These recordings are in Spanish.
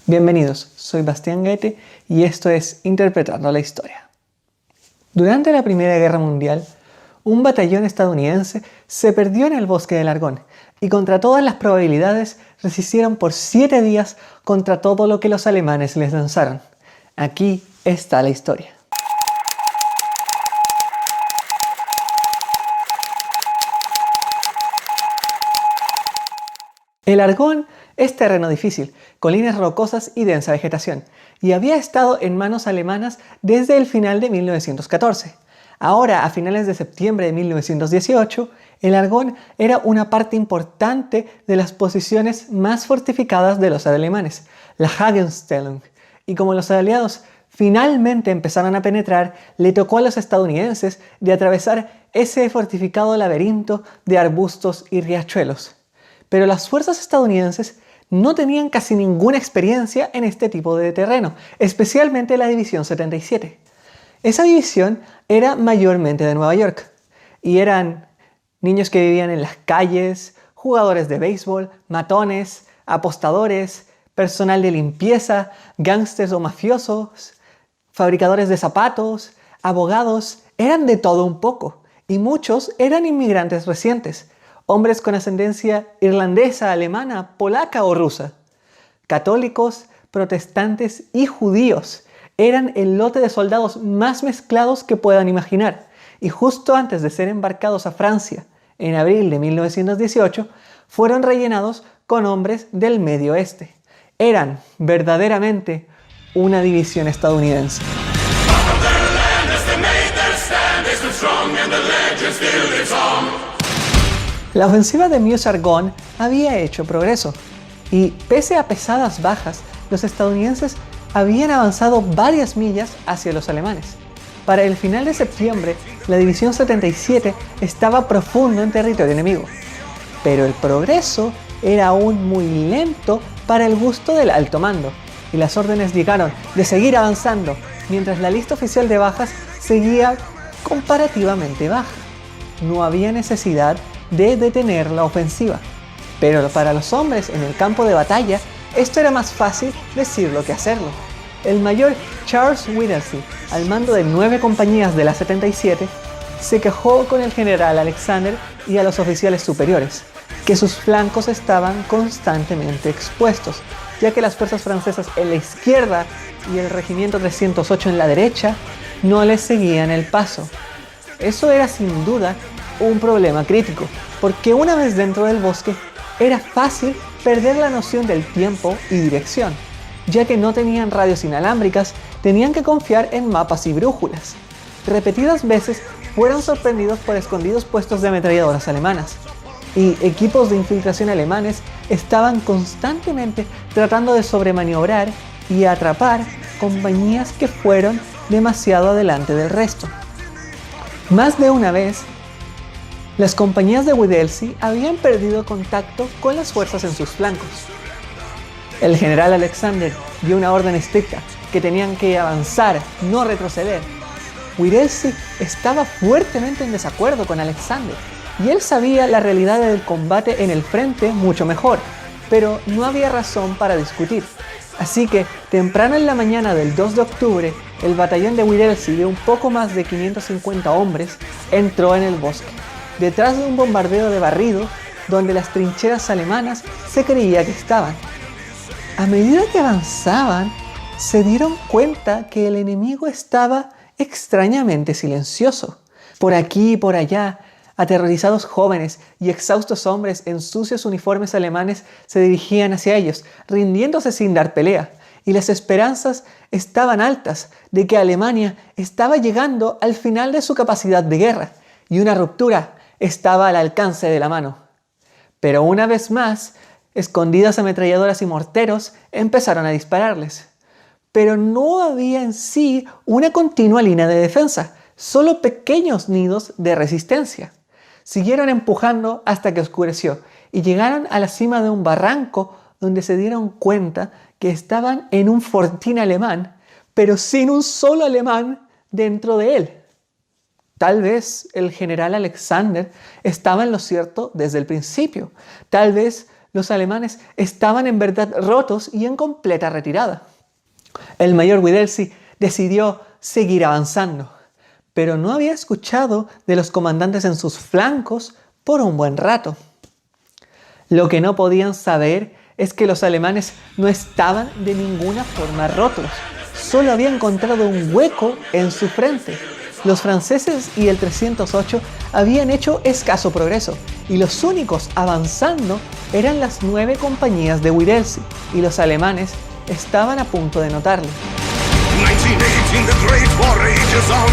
Bienvenidos, soy Bastián Goethe y esto es Interpretando la Historia. Durante la Primera Guerra Mundial, un batallón estadounidense se perdió en el bosque del Argonne y contra todas las probabilidades resistieron por 7 días contra todo lo que los alemanes les lanzaron. Aquí está la historia. El Argonne es terreno difícil, colinas rocosas y densa vegetación, y había estado en manos alemanas desde el final de 1914. Ahora, a finales de septiembre de 1918, el Argonne era una parte importante de las posiciones más fortificadas de los alemanes, la Hagenstellung, y como los aliados finalmente empezaron a penetrar, le tocó a los estadounidenses de atravesar ese fortificado laberinto de arbustos y riachuelos. Pero las fuerzas estadounidenses no tenían casi ninguna experiencia en este tipo de terreno, especialmente la División 77. Esa división era mayormente de Nueva York, y eran niños que vivían en las calles, jugadores de béisbol, matones, apostadores, personal de limpieza, gángsters o mafiosos, fabricadores de zapatos, abogados, eran de todo un poco, y muchos eran inmigrantes recientes. Hombres con ascendencia irlandesa, alemana, polaca o rusa. Católicos, protestantes y judíos eran el lote de soldados más mezclados que puedan imaginar. Y justo antes de ser embarcados a Francia, en abril de 1918, fueron rellenados con hombres del Medio Oeste. Eran verdaderamente una división estadounidense. La ofensiva de Meuse-Argonne había hecho progreso, y pese a pesadas bajas, los estadounidenses habían avanzado varias millas hacia los alemanes. Para el final de septiembre, la División 77 estaba profundo en territorio enemigo, pero el progreso era aún muy lento para el gusto del alto mando, y las órdenes llegaron de seguir avanzando, mientras la lista oficial de bajas seguía comparativamente baja. No había necesidad de detener la ofensiva. Pero para los hombres en el campo de batalla, esto era más fácil decirlo que hacerlo. El mayor Charles Whittlesey, al mando de 9 compañías de la 77, se quejó con el general Alexander y a los oficiales superiores, que sus flancos estaban constantemente expuestos, ya que las fuerzas francesas en la izquierda y el regimiento 308 en la derecha no les seguían el paso. Eso era sin duda un problema crítico, porque una vez dentro del bosque era fácil perder la noción del tiempo y dirección, ya que no tenían radios inalámbricas, tenían que confiar en mapas y brújulas. Repetidas veces fueron sorprendidos por escondidos puestos de ametralladoras alemanas, y equipos de infiltración alemanes estaban constantemente tratando de sobremaniobrar y atrapar compañías que fueron demasiado adelante del resto. Más de una vez, las compañías de Whittlesey habían perdido contacto con las fuerzas en sus flancos. El general Alexander dio una orden estricta que tenían que avanzar, no retroceder. Whittlesey estaba fuertemente en desacuerdo con Alexander, y él sabía la realidad del combate en el frente mucho mejor, pero no había razón para discutir. Así que, temprano en la mañana del 2 de octubre, el batallón de Whittlesey, de un poco más de 550 hombres, entró en el bosque, detrás de un bombardeo de barrido donde las trincheras alemanas se creía que estaban. A medida que avanzaban, se dieron cuenta que el enemigo estaba extrañamente silencioso. Por aquí y por allá, aterrorizados jóvenes y exhaustos hombres en sucios uniformes alemanes se dirigían hacia ellos, rindiéndose sin dar pelea, y las esperanzas estaban altas de que Alemania estaba llegando al final de su capacidad de guerra, y una ruptura estaba al alcance de la mano. Pero una vez más, escondidas ametralladoras y morteros empezaron a dispararles. Pero no había en sí una continua línea de defensa, solo pequeños nidos de resistencia. Siguieron empujando hasta que oscureció y llegaron a la cima de un barranco donde se dieron cuenta que estaban en un fortín alemán, pero sin un solo alemán dentro de él. Tal vez el general Alexander estaba en lo cierto desde el principio. Tal vez los alemanes estaban en verdad rotos y en completa retirada. El mayor Widelski decidió seguir avanzando, pero no había escuchado de los comandantes en sus flancos por un buen rato. Lo que no podían saber es que los alemanes no estaban de ninguna forma rotos, solo habían encontrado un hueco en su frente. Los franceses y el 308 habían hecho escaso progreso, y los únicos avanzando eran las 9 compañías de Widelski, y los alemanes estaban a punto de notarlo. 1918, the Great War rages on.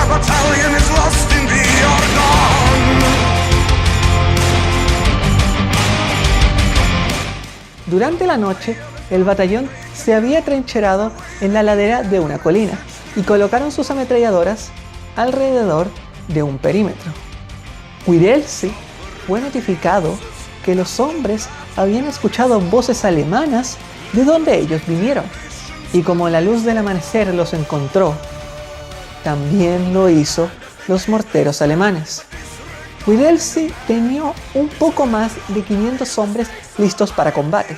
Our battalion is lost in the Argonne. Durante la noche, el batallón se había trincherado en la ladera de una colina y colocaron sus ametralladoras alrededor de un perímetro. Widelski fue notificado que los hombres habían escuchado voces alemanas de donde ellos vinieron, y como la luz del amanecer los encontró, también lo hizo los morteros alemanes. Widelski tenía un poco más de 500 hombres listos para combate,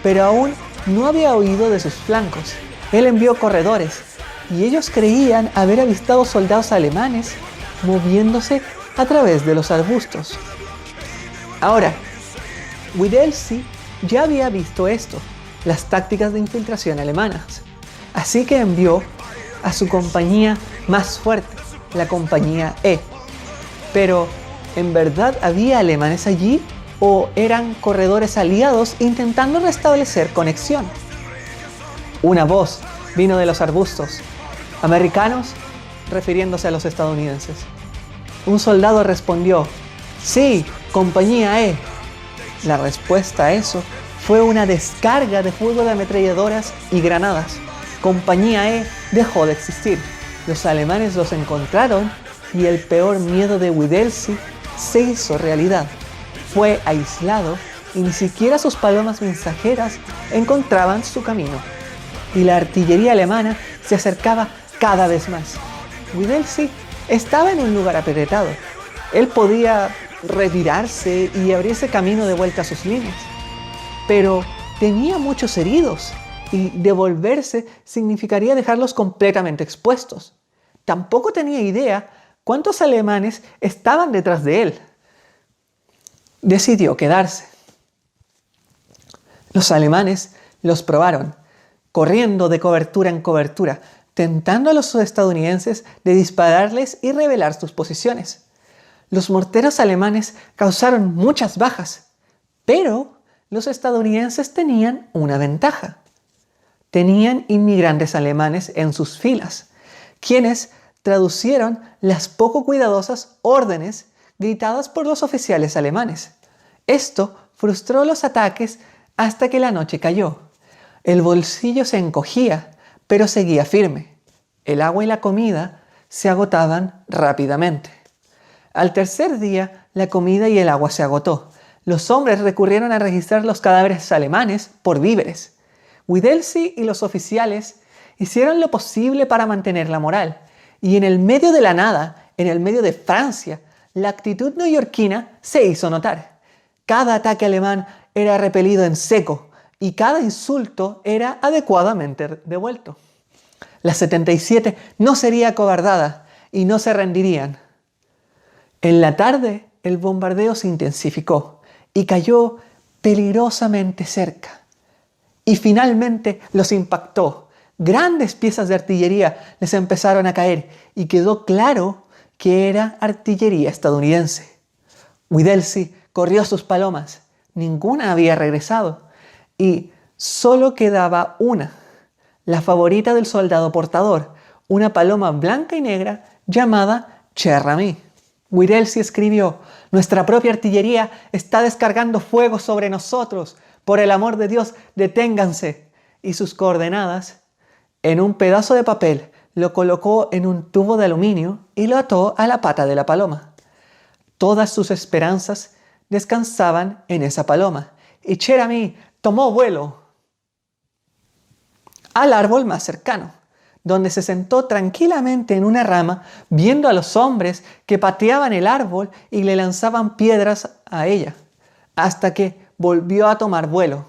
pero aún no había oído de sus flancos. Él envió corredores, y ellos creían haber avistado soldados alemanes moviéndose a través de los arbustos. Ahora, Widelski ya había visto esto, las tácticas de infiltración alemanas, así que envió a su compañía más fuerte, la compañía E. Pero, ¿en verdad había alemanes allí o eran corredores aliados intentando restablecer conexión? Una voz vino de los arbustos. ¿Americanos?, refiriéndose a los estadounidenses. Un soldado respondió: «Sí, compañía E». La respuesta a eso fue una descarga de fuego de ametralladoras y granadas. Compañía E dejó de existir. Los alemanes los encontraron y el peor miedo de Widelski se hizo realidad. Fue aislado y ni siquiera sus palomas mensajeras encontraban su camino. Y la artillería alemana se acercaba cada vez más. Widelski estaba en un lugar apretado. Él podía retirarse y abrirse camino de vuelta a sus líneas, pero tenía muchos heridos y devolverse significaría dejarlos completamente expuestos. Tampoco tenía idea cuántos alemanes estaban detrás de él. Decidió quedarse. Los alemanes los probaron, corriendo de cobertura en cobertura, tentando a los estadounidenses de dispararles y revelar sus posiciones. Los morteros alemanes causaron muchas bajas, pero los estadounidenses tenían una ventaja. Tenían inmigrantes alemanes en sus filas, quienes traducieron las poco cuidadosas órdenes gritadas por los oficiales alemanes. Esto frustró los ataques hasta que la noche cayó. El bolsillo se encogía, pero seguía firme. El agua y la comida se agotaban rápidamente. Al tercer día, la comida y el agua se agotó. Los hombres recurrieron a registrar los cadáveres alemanes por víveres. Widelski y los oficiales hicieron lo posible para mantener la moral. Y en el medio de la nada, en el medio de Francia, la actitud neoyorquina se hizo notar. Cada ataque alemán era repelido en seco y cada insulto era adecuadamente devuelto. La 77 no sería acobardada y no se rendirían. En la tarde, el bombardeo se intensificó y cayó peligrosamente cerca. Y finalmente los impactó. Grandes piezas de artillería les empezaron a caer y quedó claro que era artillería estadounidense. Widelski corrió a sus palomas. Ninguna había regresado y solo quedaba una, la favorita del soldado portador, una paloma blanca y negra llamada Cher Ami. Widelski escribió: «Nuestra propia artillería está descargando fuego sobre nosotros. Por el amor de Dios, deténganse». Y sus coordenadas, en un pedazo de papel, lo colocó en un tubo de aluminio y lo ató a la pata de la paloma. Todas sus esperanzas descansaban en esa paloma, y Cher Ami tomó vuelo al árbol más cercano, donde se sentó tranquilamente en una rama viendo a los hombres que pateaban el árbol y le lanzaban piedras a ella, hasta que volvió a tomar vuelo.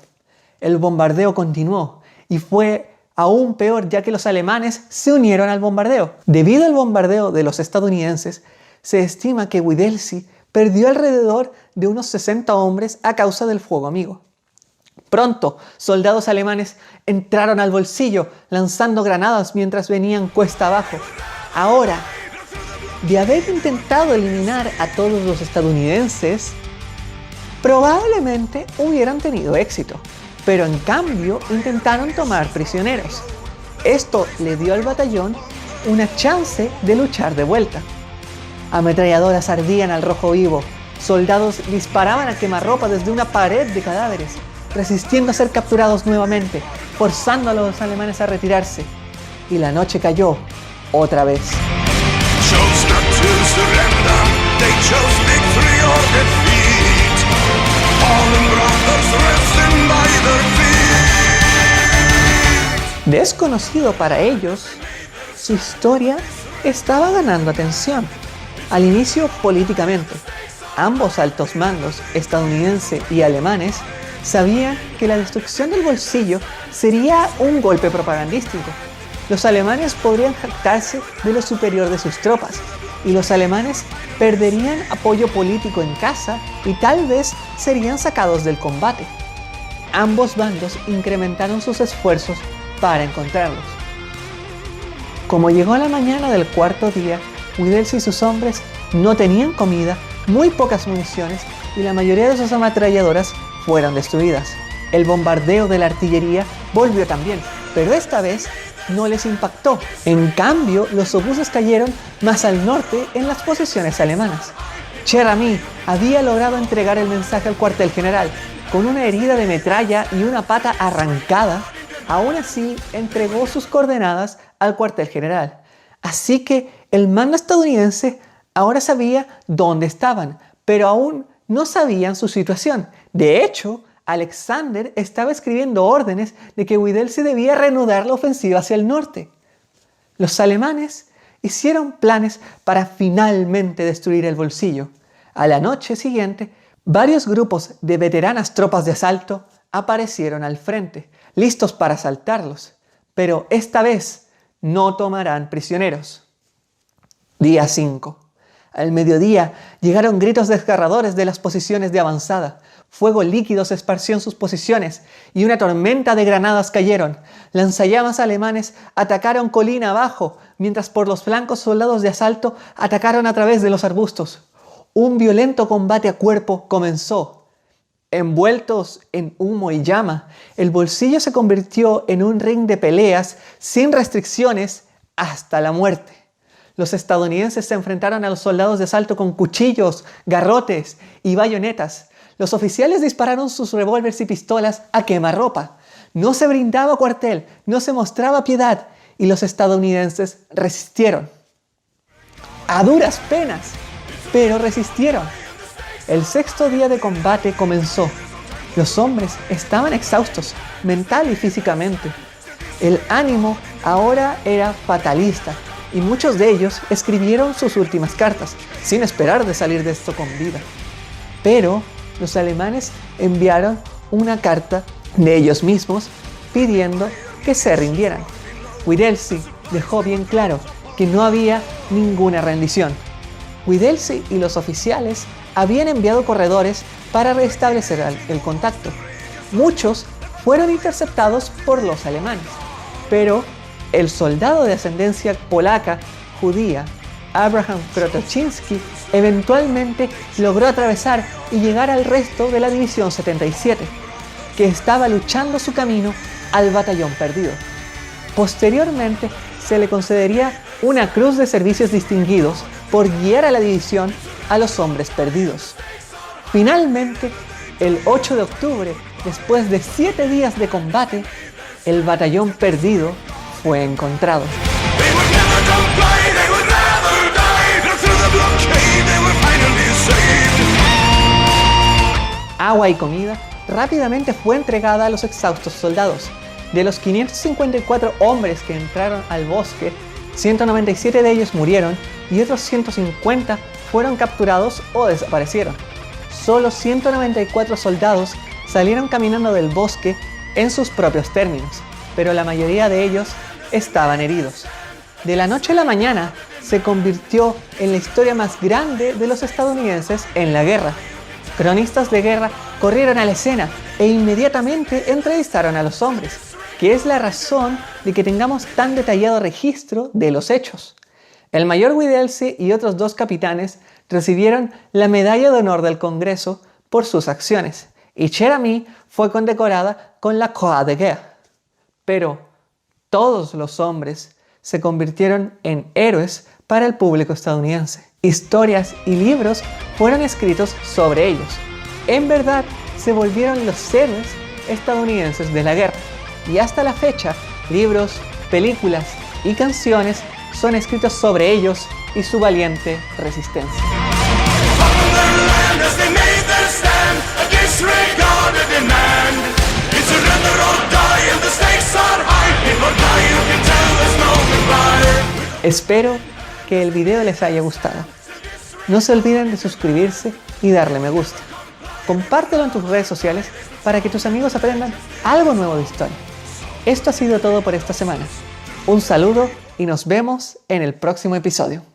El bombardeo continuó y fue aún peor ya que los alemanes se unieron al bombardeo. Debido al bombardeo de los estadounidenses, se estima que Widelski perdió alrededor de unos 60 hombres a causa del fuego amigo. Pronto, soldados alemanes entraron al bolsillo lanzando granadas mientras venían cuesta abajo. Ahora, de haber intentado eliminar a todos los estadounidenses, probablemente hubieran tenido éxito, pero en cambio intentaron tomar prisioneros. Esto le dio al batallón una chance de luchar de vuelta. Ametralladoras ardían al rojo vivo, soldados disparaban a quemarropa desde una pared de cadáveres, resistiendo a ser capturados nuevamente, forzando a los alemanes a retirarse. Y la noche cayó otra vez. Desconocido para ellos, su historia estaba ganando atención. Al inicio políticamente, ambos altos mandos, estadounidense y alemanes, sabían que la destrucción del bolsillo sería un golpe propagandístico. Los alemanes podrían jactarse de lo superior de sus tropas, y los alemanes perderían apoyo político en casa y tal vez serían sacados del combate. Ambos bandos incrementaron sus esfuerzos para encontrarlos. Como llegó la mañana del cuarto día, Widelski y sus hombres no tenían comida, muy pocas municiones y la mayoría de sus ametralladoras fueron destruidas. El bombardeo de la artillería volvió también, pero esta vez no les impactó. En cambio, los obuses cayeron más al norte en las posiciones alemanas. Cher-Ami había logrado entregar el mensaje al cuartel general. Con una herida de metralla y una pata arrancada, aún así entregó sus coordenadas al cuartel general. Así que el mando estadounidense ahora sabía dónde estaban, pero aún no sabían su situación. De hecho, Alexander estaba escribiendo órdenes de que Widelski debía reanudar la ofensiva hacia el norte. Los alemanes hicieron planes para finalmente destruir el bolsillo. A la noche siguiente, varios grupos de veteranas tropas de asalto aparecieron al frente, listos para asaltarlos, pero esta vez no tomarán prisioneros. Día 5. Al mediodía llegaron gritos desgarradores de las posiciones de avanzada. Fuego líquido se esparció en sus posiciones y una tormenta de granadas cayeron. Lanzallamas alemanes atacaron colina abajo, mientras por los flancos soldados de asalto atacaron a través de los arbustos. Un violento combate a cuerpo comenzó. Envueltos en humo y llama, el bolsillo se convirtió en un ring de peleas sin restricciones hasta la muerte. Los estadounidenses se enfrentaron a los soldados de asalto con cuchillos, garrotes y bayonetas. Los oficiales dispararon sus revólveres y pistolas a quemarropa. No se brindaba cuartel, no se mostraba piedad y los estadounidenses resistieron. A duras penas, pero resistieron. El sexto día de combate comenzó. Los hombres estaban exhaustos, mental y físicamente. El ánimo ahora era fatalista y muchos de ellos escribieron sus últimas cartas, sin esperar de salir de esto con vida. Pero los alemanes enviaron una carta de ellos mismos pidiendo que se rindieran. Widelski dejó bien claro que no había ninguna rendición. Widelski y los oficiales habían enviado corredores para restablecer el contacto. Muchos fueron interceptados por los alemanes, pero el soldado de ascendencia polaca judía, Abraham Krotochinski, eventualmente logró atravesar y llegar al resto de la División 77, que estaba luchando su camino al batallón perdido. Posteriormente, se le concedería una cruz de servicios distinguidos por guiar a la división a los hombres perdidos. Finalmente, el 8 de octubre, después de 7 días de combate, el batallón perdido fue encontrado. Agua y comida rápidamente fue entregada a los exhaustos soldados. De los 554 hombres que entraron al bosque, 197 de ellos murieron y otros 150 fueron capturados o desaparecieron. Solo 194 soldados salieron caminando del bosque en sus propios términos, pero la mayoría de ellos estaban heridos. De la noche a la mañana se convirtió en la historia más grande de los estadounidenses en la guerra. Cronistas de guerra corrieron a la escena e inmediatamente entrevistaron a los hombres, que es la razón de que tengamos tan detallado registro de los hechos. El mayor Widelski y otros 2 capitanes recibieron la Medalla de Honor del Congreso por sus acciones, y Cher fue condecorada con la Croix de Guerre. Pero todos los hombres se convirtieron en héroes para el público estadounidense. Historias y libros fueron escritos sobre ellos. En verdad, se volvieron los héroes estadounidenses de la guerra. Y hasta la fecha, libros, películas y canciones son escritos sobre ellos y su valiente resistencia. Espero que el video les haya gustado. No se olviden de suscribirse y darle me gusta. Compártelo en tus redes sociales para que tus amigos aprendan algo nuevo de historia. Esto ha sido todo por esta semana. Un saludo y nos vemos en el próximo episodio.